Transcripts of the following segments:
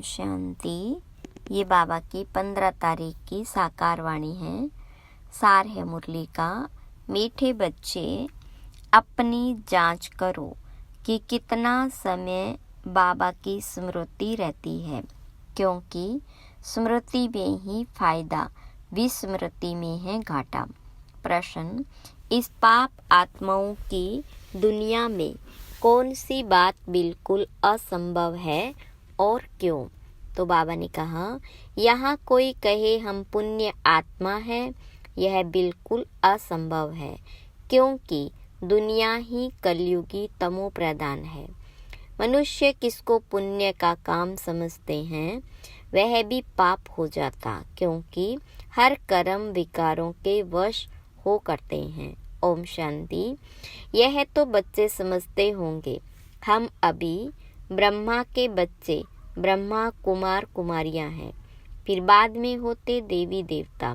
ओम शांति। ये बाबा की 15 तारीख की साकार वाणी है। सार है मुरली का। मीठे बच्चे, अपनी जांच करो कि कितना समय बाबा की स्मृति रहती है, क्योंकि स्मृति में ही फायदा, विस्मृति में है घाटा। प्रश्न: इस पाप आत्माओं की दुनिया में कौन सी बात बिल्कुल असंभव है और क्यों? तो बाबा ने कहा, यहाँ कोई कहे हम पुण्य आत्मा है, यह बिल्कुल असंभव है, क्योंकि दुनिया ही कलयुगी तमो प्रधान है। मनुष्य किसको पुण्य का काम समझते हैं, वह भी पाप हो जाता, क्योंकि हर कर्म विकारों के वश हो करते हैं। ओम शांति। यह तो बच्चे समझते होंगे, हम अभी ब्रह्मा के बच्चे, ब्रह्मा कुमार कुमारियां हैं, फिर बाद में होते देवी देवता।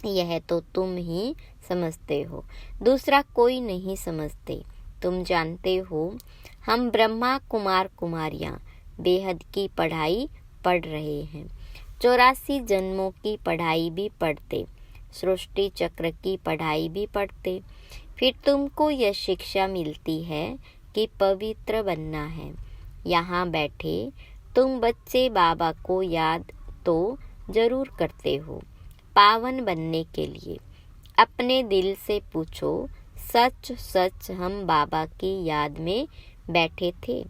यह तो तुम ही समझते हो, दूसरा कोई नहीं समझते। तुम जानते हो हम ब्रह्मा कुमार कुमारियां बेहद की पढ़ाई पढ़ रहे हैं, 84 जन्मों की पढ़ाई भी पढ़ते, सृष्टि चक्र की पढ़ाई भी पढ़ते। फिर तुमको यह शिक्षा मिलती है कि पवित्र बनना है। यहाँ बैठे तुम बच्चे बाबा को याद तो जरूर करते हो, पावन बनने के लिए। अपने दिल से पूछो, सच सच हम बाबा की याद में बैठे थे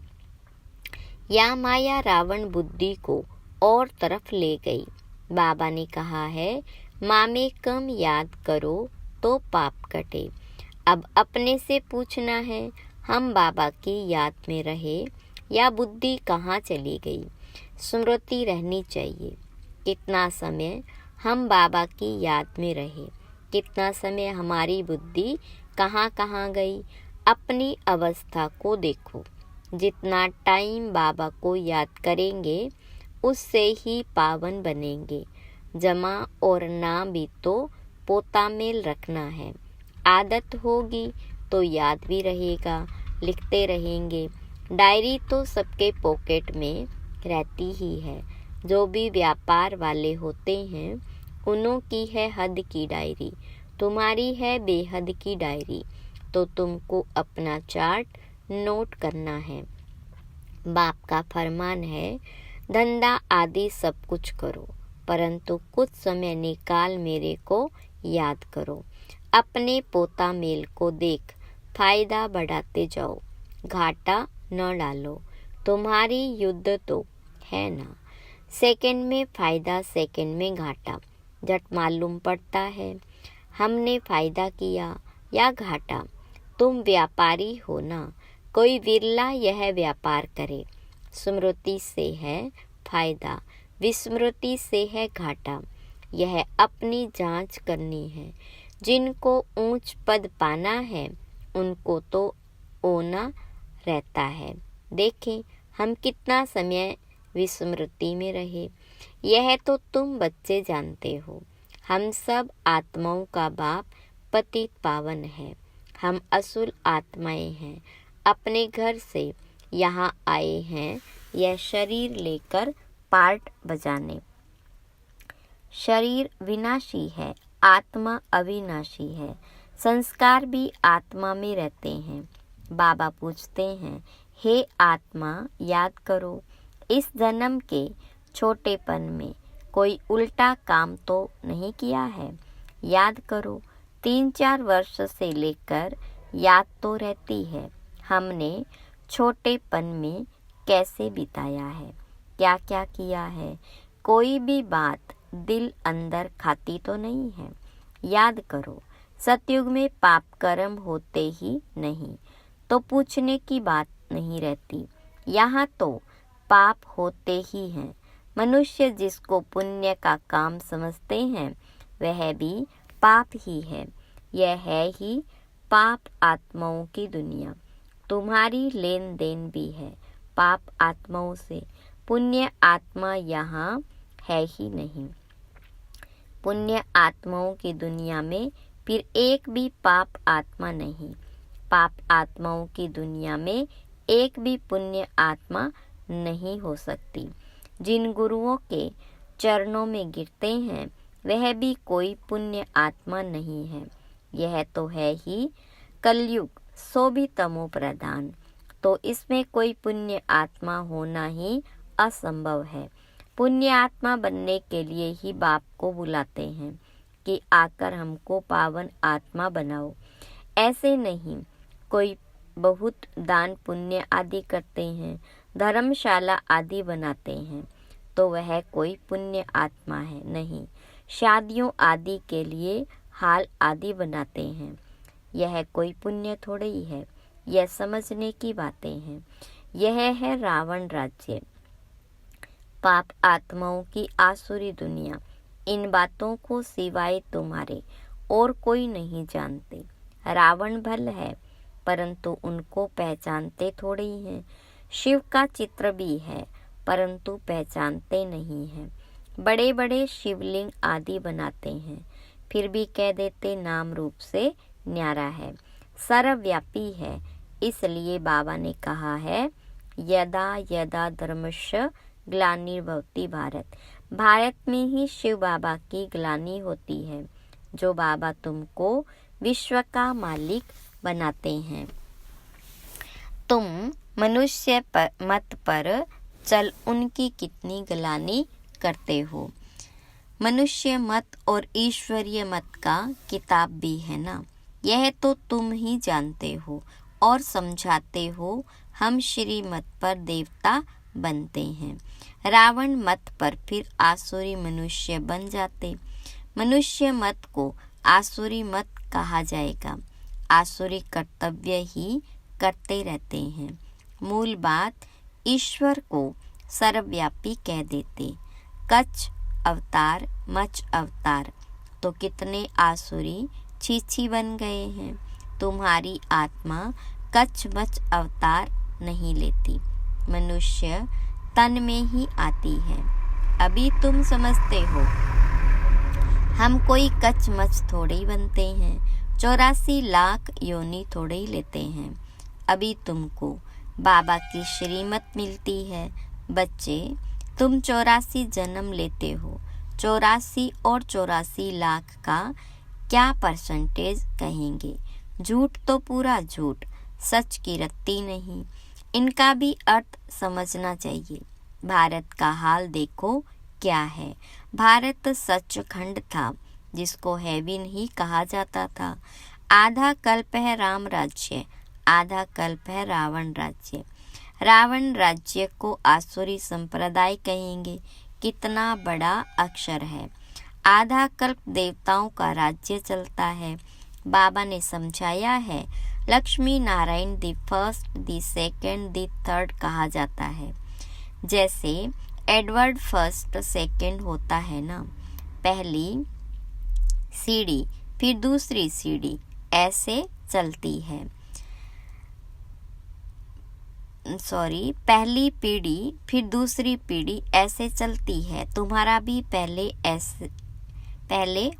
या माया रावण बुद्धि को और तरफ ले गई? बाबा ने कहा है, मामे कम याद करो तो पाप कटे। अब अपने से पूछना है, हम बाबा की याद में रहे या बुद्धि कहाँ चली गई? स्मृति रहनी चाहिए। कितना समय हम बाबा की याद में रहे, कितना समय हमारी बुद्धि कहाँ कहाँ गई? अपनी अवस्था को देखो। जितना टाइम बाबा को याद करेंगे, उससे ही पावन बनेंगे। जमा और ना भी तो पोता मेल रखना है। आदत होगी तो याद भी रहेगा, लिखते रहेंगे। डायरी तो सबके पॉकेट में रहती ही है। जो भी व्यापार वाले होते हैं, उन्हों की है हद की डायरी, तुम्हारी है बेहद की डायरी। तो तुमको अपना चार्ट नोट करना है। बाप का फरमान है, धंधा आदि सब कुछ करो, परंतु कुछ समय निकाल मेरे को याद करो। अपने पोता मेल को देख, फायदा बढ़ाते जाओ, घाटा न डालो। तुम्हारी युद्ध तो है ना, सेकंड में फायदा सेकंड में घाटा। झट मालूम पड़ता है हमने फायदा किया या घाटा। तुम व्यापारी हो ना, कोई विरला यह व्यापार करे। स्मृति से है फायदा, विस्मृति से है घाटा। यह अपनी जांच करनी है। जिनको ऊंच पद पाना है, उनको तो ओना रहता है। देखें हम कितना समय विस्मृति में रहे। यह तो तुम बच्चे जानते हो। हम सब आत्माओं का बाप पतित पावन है। हम असुर आत्माएं हैं, अपने घर से यहाँ आए हैं यह शरीर लेकर पार्ट बजाने। शरीर विनाशी है, आत्मा अविनाशी है। संस्कार भी आत्मा में रहते हैं। बाबा पूछते हैं, हे आत्मा याद करो, इस जन्म के छोटेपन में कोई उल्टा काम तो नहीं किया है? याद करो, 3-4 वर्ष से लेकर याद तो रहती है। हमने छोटेपन में कैसे बिताया है, क्या क्या किया है? कोई भी बात दिल अंदर खाती तो नहीं है। याद करो, सतयुग में पाप कर्म होते ही नहीं, तो पूछने की बात नहीं रहती। यहाँ तो पाप होते ही हैं। मनुष्य जिसको पुण्य का काम समझते हैं, वह भी पाप ही है। यह है ही पाप आत्माओं की दुनिया। तुम्हारी लेन देन भी है पाप आत्माओं से। पुण्य आत्मा यहाँ है ही नहीं। पुण्य आत्माओं की दुनिया में फिर एक भी पाप आत्मा नहीं। पाप आत्माओं की दुनिया में एक भी पुण्य आत्मा नहीं हो सकती। जिन गुरुओं के चरणों में गिरते हैं वह भी कोई पुण्य आत्मा नहीं है। यह तो है ही कलयुग, सो भी तमो प्रधान, तो इसमें कोई पुण्य आत्मा होना ही असंभव है। पुण्य आत्मा बनने के लिए ही बाप को बुलाते हैं कि आकर हमको पावन आत्मा बनाओ। ऐसे नहीं, कोई बहुत दान पुण्य आदि करते हैं, धर्मशाला आदि बनाते हैं, तो वह कोई पुण्य आत्मा है नहीं। शादियों आदि के लिए हाल आदि बनाते हैं, यह कोई पुण्य थोड़े ही है। यह समझने की बातें हैं। यह है रावण राज्य, पाप आत्माओं की आसुरी दुनिया। इन बातों को सिवाय तुम्हारे और कोई नहीं जानते। रावण भल है, परंतु उनको पहचानते थोड़े ही हैं। शिव का चित्र भी है, परंतु पहचानते नहीं हैं। बड़े बड़े शिवलिंग आदि बनाते हैं, फिर भी कह देते नाम रूप से न्यारा है, सर्वव्यापी है। इसलिए बाबा ने कहा है, यदा यदा धर्मस्य ग्लानिर्भवति भारत। भारत में ही शिव बाबा की ग्लानि होती है, जो बाबा तुमको विश्व का मालिक बनाते हैं। तुम मनुष्य मत पर चल उनकी कितनी ग्लानि करते हो। मनुष्य मत और ईश्वरीय मत का किताब भी है ना, यह तो तुम ही जानते हो और समझाते हो। हम श्री मत पर देवता बनते हैं, रावण मत पर फिर आसुरी मनुष्य बन जाते। मनुष्य मत को आसुरी मत कहा जाएगा। आसुरी कर्तव्य ही करते रहते हैं। मूल बात, ईश्वर को सर्वव्यापी कह देते। कच्छ अवतार, मच अवतार, तो कितने आसुरी छीछी बन गए हैं। तुम्हारी आत्मा कच्छ मच अवतार नहीं लेती, मनुष्य तन में ही आती है। अभी तुम समझते हो हम कोई कच्छ मच थोड़े ही बनते हैं, 84 लाख योनि थोड़े ही लेते हैं। अभी तुमको बाबा की श्रीमत मिलती है। बच्चे, तुम 84 जन्म लेते हो, 84 और 84 लाख का क्या परसेंटेज कहेंगे? झूठ तो पूरा झूठ, सच की रत्ती नहीं। इनका भी अर्थ समझना चाहिए। भारत का हाल देखो क्या है। भारत सचखंड था, जिसको हेवन ही कहा जाता था। आधा कल्प है राम राज्य, आधा कल्प है रावण राज्य। रावण राज्य को आसुरी संप्रदाय कहेंगे। कितना बड़ा अक्षर है। आधा कल्प देवताओं का राज्य चलता है। बाबा ने समझाया है, Lakshmi Narayan the first, the second, the third कहा जाता है। जैसे एडवर्ड फर्स्ट सेकंड होता है ना, पहली सीढ़ी फिर दूसरी सीढ़ी ऐसे चलती है। पहली पीढ़ी फिर दूसरी पीढ़ी ऐसे चलती है। तुम्हारा भी पहले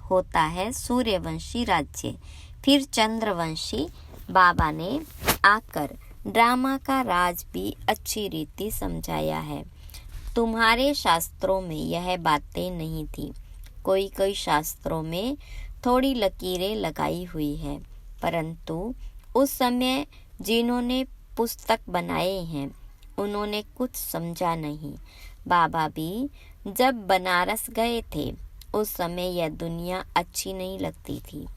होता है सूर्यवंशी राज्य, फिर चंद्रवंशी। बाबा ने आकर ड्रामा का राज भी अच्छी रीति समझाया है। तुम्हारे शास्त्रों में यह बातें नहीं थी। कोई शास्त्रों में थोड़ी लकीरें लगाई हुई है, परंतु उस समय जिन्होंने पुस्तक बनाए हैं उन्होंने कुछ समझा नहीं। बाबा भी जब बनारस गए थे उस समय यह दुनिया अच्छी नहीं लगती थी।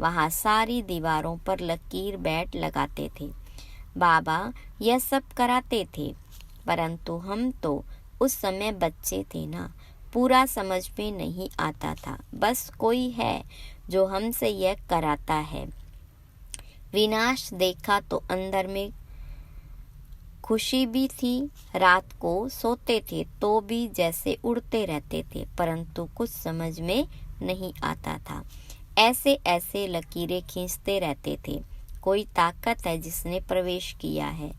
वहाँ सारी दीवारों पर लकीर बैट लगाते थे। बाबा यह सब कराते थे, परंतु हम तो उस समय बच्चे थे ना, पूरा समझ में नहीं आता था। बस कोई है जो हमसे यह कराता है। विनाश देखा तो अंदर में खुशी भी थी। रात को सोते थे तो भी जैसे उड़ते रहते थे, परंतु कुछ समझ में नहीं आता था। ऐसे ऐसे लकीरें खींचते रहते थे। कोई ताकत है जिसने प्रवेश किया है।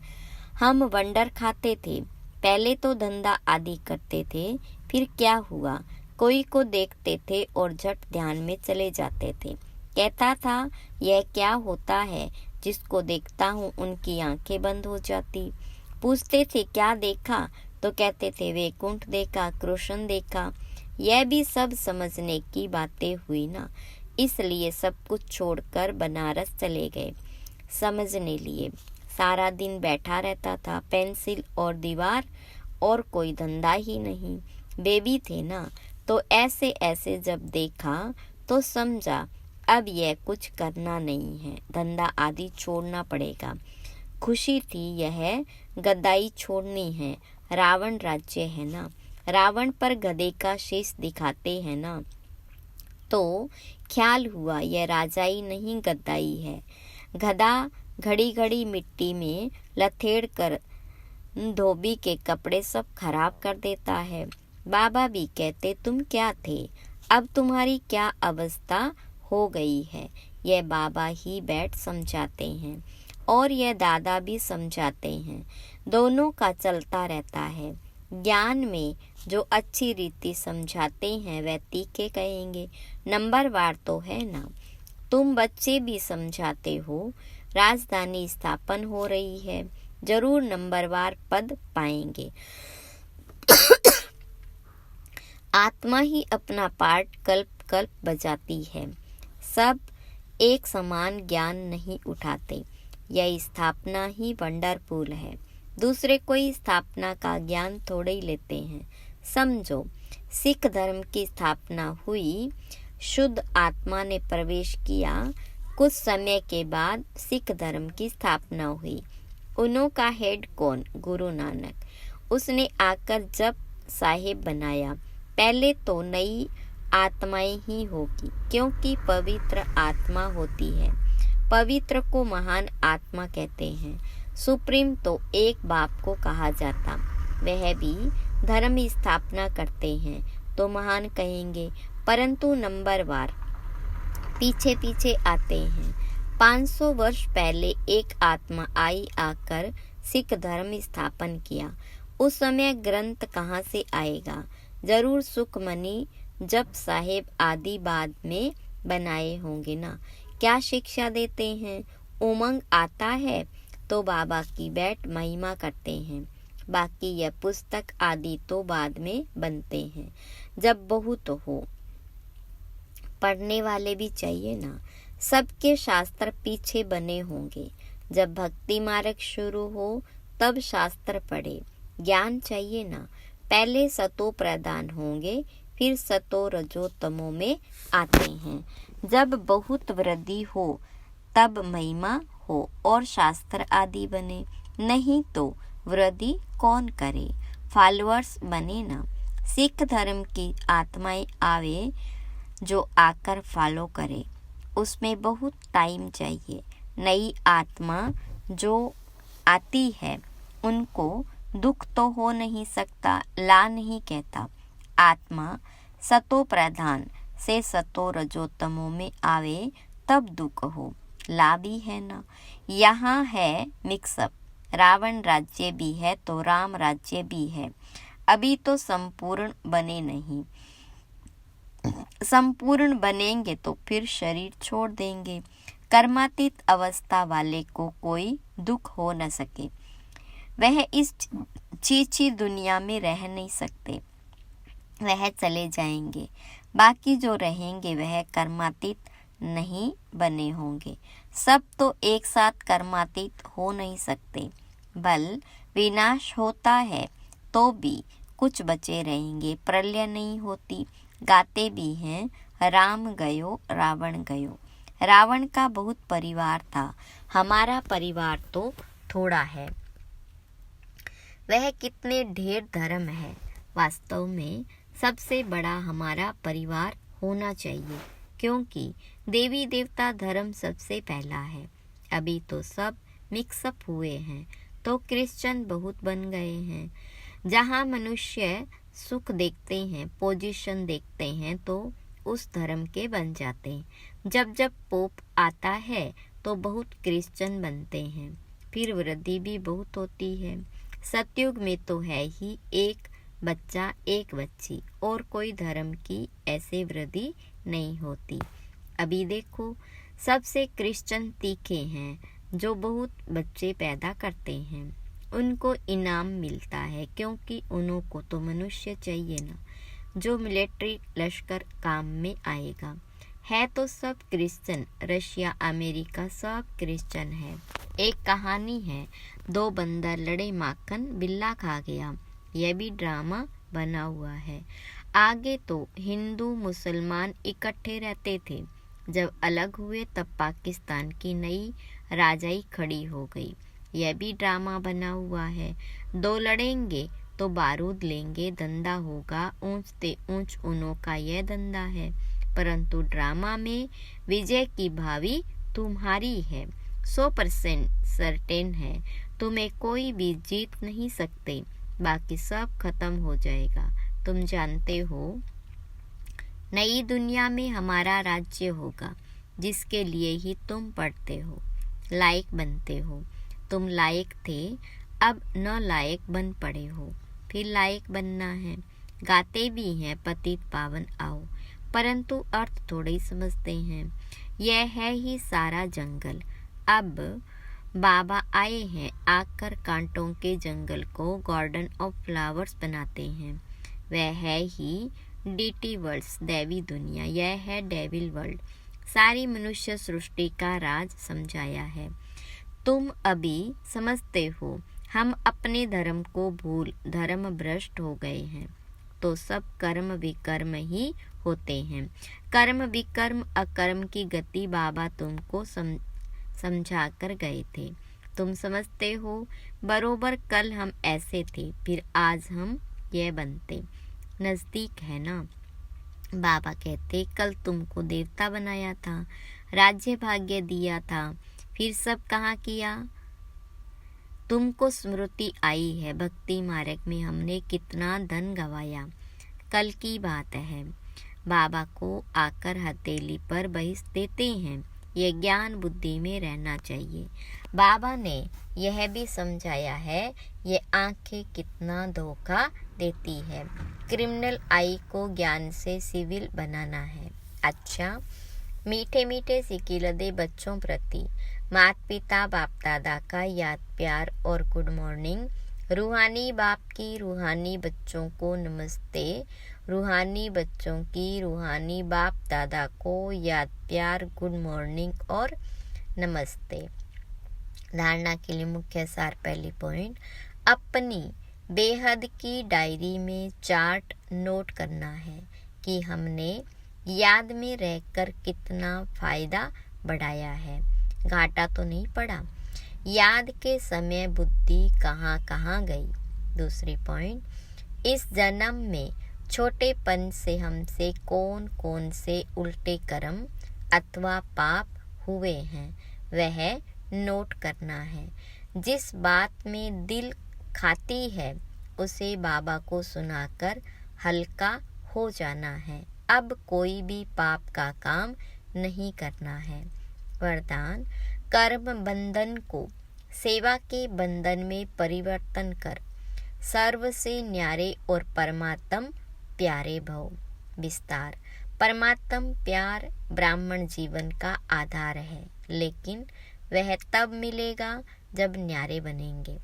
हम वंडर खाते थे। पहले तो धंधा आदि करते थे, फिर क्या हुआ, कोई को देखते थे और झट ध्यान में चले जाते थे। कहता था यह क्या होता है, जिसको देखता हूँ उनकी आंखें बंद हो जाती। पूछते थे क्या देखा, तो कहते थे वैकुंठ देखा, कृष्ण देखा। यह भी सब समझने की बातें हुई ना, इसलिए सब कुछ छोड़कर बनारस चले गए समझने लिए। सारा दिन बैठा रहता था, पेंसिल और दीवार, और कोई धंधा ही नहीं। बेबी थे ना, तो ऐसे ऐसे जब देखा तो समझा अब यह कुछ करना नहीं है, धंधा आदि छोड़ना पड़ेगा। खुशी थी यह गद्दाई छोड़नी है। रावण राज्य है ना, रावण पर गधे का शीश दिखाते हैं ना, तो ख्याल हुआ यह राजाई नहीं गद्दाई है। गधा घड़ी घड़ी मिट्टी में लथेड़ कर धोबी के कपड़े सब खराब कर देता है। बाबा भी कहते तुम क्या थे, अब तुम्हारी क्या अवस्था हो गई है। यह बाबा ही बैठ समझाते हैं और यह दादा भी समझाते हैं, दोनों का चलता रहता है। ज्ञान में जो अच्छी रीति समझाते हैं वह तीखे कहेंगे, नंबरवार तो है ना। तुम बच्चे भी समझाते हो, राजधानी स्थापन हो रही है, जरूर नंबरवार पद पाएंगे। आत्मा ही अपना पार्ट कल्प कल्प बजाती है। सब एक समान ज्ञान नहीं उठाते। यह स्थापना ही वंडरफुल है, दूसरे कोई स्थापना का ज्ञान थोड़े ही लेते हैं। समझो, सिख धर्म की स्थापना हुई, शुद्ध आत्मा ने प्रवेश किया, कुछ समय के बाद सिख धर्म की स्थापना हुई। उन्हों का हेड कौन? गुरु नानक। उसने आकर जप साहिब बनाया। पहले तो नई आत्माएं ही होगी, क्योंकि पवित्र आत्मा होती है। पवित्र को महान आत्मा कहते हैं। सुप्रीम तो एक बाप को कहा जाता, वह भी धर्म स्थापना करते हैं तो महान कहेंगे, परंतु नंबरवार पीछे पीछे आते हैं। 500 वर्ष पहले एक आत्मा आई, आकर सिख धर्म स्थापन किया। उस समय ग्रंथ कहाँ से आएगा? जरूर सुखमनी जप साहेब आदि बाद में बनाए होंगे ना। क्या शिक्षा देते हैं? उमंग आता है तो बाबा की बैठ महिमा करते हैं, बाकी यह पुस्तक आदि तो बाद में बनते हैं, जब बहुत हो। पढ़ने वाले भी चाहिए ना, सबके शास्त्र पीछे बने होंगे। जब भक्ति मार्ग शुरू हो तब शास्त्र पढ़े। ज्ञान चाहिए ना, पहले सतो प्रधान होंगे, फिर सतो रजो तमो में आते हैं। जब बहुत वृद्धि हो तब महिमा हो और शास्त्र आदि बने, नहीं तो वृद्धि कौन करे? फॉलोअर्स बने ना। सिख धर्म की आत्माएं आवे जो आकर फॉलो करे, उसमें बहुत टाइम चाहिए। नई आत्मा जो आती है उनको दुख तो हो नहीं सकता, ला नहीं कहता। आत्मा सतो प्रधान से सतो रजोतमो में आवे तब दुख हो, ला भी है ना। यहाँ है मिक्सअप, रावण राज्य भी है तो राम राज्य भी है। अभी तो संपूर्ण बने नहीं, संपूर्ण बनेंगे तो फिर शरीर छोड़ देंगे। कर्मातीत अवस्था वाले को कोई दुख हो न सके, वह इस चीची दुनिया में रह नहीं सकते, वह चले जाएंगे। बाकी जो रहेंगे वह कर्मातीत नहीं बने होंगे। सब तो एक साथ कर्मातीत हो नहीं सकते, बल विनाश होता है तो भी कुछ बचे रहेंगे। प्रलय नहीं होती, गाते भी हैं, राम गयो रावण गयो। रावण का बहुत परिवार था, हमारा परिवार तो थोड़ा है, वह कितने ढेर धर्म है। वास्तव में सबसे बड़ा हमारा परिवार होना चाहिए, क्योंकि देवी देवता धर्म सबसे पहला है। अभी तो सब मिक्सअप हुए हैं तो क्रिश्चियन बहुत बन गए हैं। जहाँ मनुष्य सुख देखते हैं, पोजीशन देखते हैं, तो उस धर्म के बन जाते हैं। जब जब पोप आता है तो बहुत क्रिश्चियन बनते हैं, फिर वृद्धि भी बहुत होती है। सतयुग में तो है ही एक बच्चा एक बच्ची, और कोई धर्म की ऐसे वृद्धि नहीं होती। अभी देखो, सबसे क्रिश्चियन तीखे हैं जो बहुत बच्चे पैदा करते हैं। उनको इनाम मिलता है, क्योंकि उन्हों को तो मनुष्य चाहिए ना, जो मिलिट्री लश्कर काम में आएगा। है तो सब क्रिश्चियन, रशिया अमेरिका सब क्रिश्चियन है। एक कहानी है, 2 बंदर लड़े, माखन बिल्ला खा गया। यह भी ड्रामा बना हुआ है। आगे तो हिंदू मुसलमान इकट्ठे रहते थे, जब अलग हुए तब पाकिस्तान की नई राजाई खड़ी हो गई। यह भी ड्रामा बना हुआ है। 2 लड़ेंगे तो बारूद लेंगे, धंधा होगा ऊंच ते ऊंच, उन्हों का यह धंधा है। परंतु ड्रामा में विजय की भावी तुम्हारी है। 100% सर्टेन है, तुम्हें कोई भी जीत नहीं सकते। बाकी सब खत्म हो जाएगा। तुम जानते हो, नई दुनिया में हमारा राज्य होगा, जिसके लिए ही तुम पढ़ते हो, लायक बनते हो। तुम लायक थे, अब न लायक बन पड़े हो, फिर लायक बनना है। गाते भी हैं पतित पावन आओ, परंतु अर्थ थोड़े ही समझते हैं। यह है ही सारा जंगल। अब बाबा आए हैं, आकर कांटों के जंगल को गार्डन ऑफ फ्लावर्स बनाते हैं। वह है ही डीटी वर्ल्ड्स, दैवी दुनिया। यह है डेविल वर्ल्ड। सारी मनुष्य सृष्टि का राज समझाया है। तुम अभी समझते हो, हम अपने धर्म को भूल धर्म भ्रष्ट हो गए हैं, तो सब कर्म विकर्म ही होते हैं। कर्म विकर्म अकर्म की गति बाबा तुमको समझा कर गए थे। तुम समझते हो, बरोबर कल हम ऐसे थे, फिर आज हम यह बनते। नजदीक है ना। बाबा कहते, कल तुमको देवता बनाया था, राज्य भाग्य दिया था, फिर सब कहाँ किया। तुमको स्मृति आई है, भक्ति मार्ग में हमने कितना धन गवाया। कल की बात है। बाबा को आकर हथेली पर बहिस देते हैं। यह ज्ञान बुद्धि में रहना चाहिए। बाबा ने यह भी समझाया है, ये आंखें कितना धोखा देती है। क्रिमिनल आई को ज्ञान से सिविल बनाना है। अच्छा, मीठे मीठे सिकिलदे बच्चों प्रति माता पिता बाप दादा का याद प्यार और गुड मॉर्निंग। रूहानी बाप की रूहानी बच्चों को नमस्ते। रूहानी बच्चों की रूहानी बाप दादा को याद प्यार गुड मॉर्निंग और नमस्ते। धारणा के लिए मुख्य सार। पहली पॉइंट, अपनी बेहद की डायरी में चार्ट नोट करना है कि हमने याद में रहकर कितना फायदा बढ़ाया है, घाटा तो नहीं पड़ा। याद के समय बुद्धि कहाँ कहाँ गई। दूसरी पॉइंट, इस जन्म में छोटेपन से हमसे कौन कौन से उल्टे कर्म अथवा पाप हुए हैं, वह नोट करना है। जिस बात में दिल खाती है उसे बाबा को सुनाकर हल्का हो जाना है। अब कोई भी पाप का काम नहीं करना है। वरदान, कर्म बंधन को सेवा के बंधन में परिवर्तन कर सर्व से न्यारे और परमात्म प्यारे भव। विस्तार, परमात्म प्यार ब्राह्मण जीवन का आधार है, लेकिन वह तब मिलेगा जब न्यारे बनेंगे।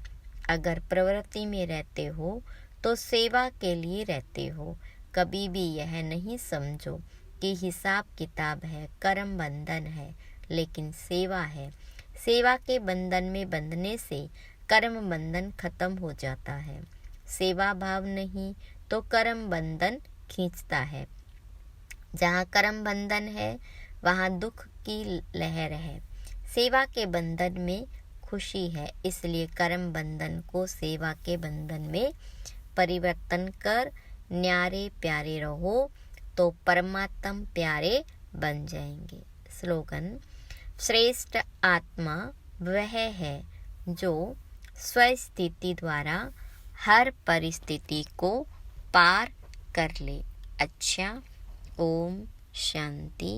अगर प्रवृत्ति में रहते हो तो सेवा के लिए रहते हो। कभी भी यह नहीं समझो कि हिसाब किताब है, कर्म बंधन है, लेकिन सेवा है। सेवा के बंधन में बंधने से कर्म बंधन खत्म हो जाता है। सेवा भाव नहीं तो कर्म बंधन खींचता है। जहाँ कर्म बंधन है वहाँ दुख की लहर है। सेवा के बंधन में खुशी है, इसलिए कर्म बंधन को सेवा के बंधन में परिवर्तन कर न्यारे प्यारे रहो तो परमात्म प्यारे बन जाएंगे। स्लोगन, श्रेष्ठ आत्मा वह है जो स्वस्थिति द्वारा हर परिस्थिति को पार कर ले। अच्छा, ओम शांति।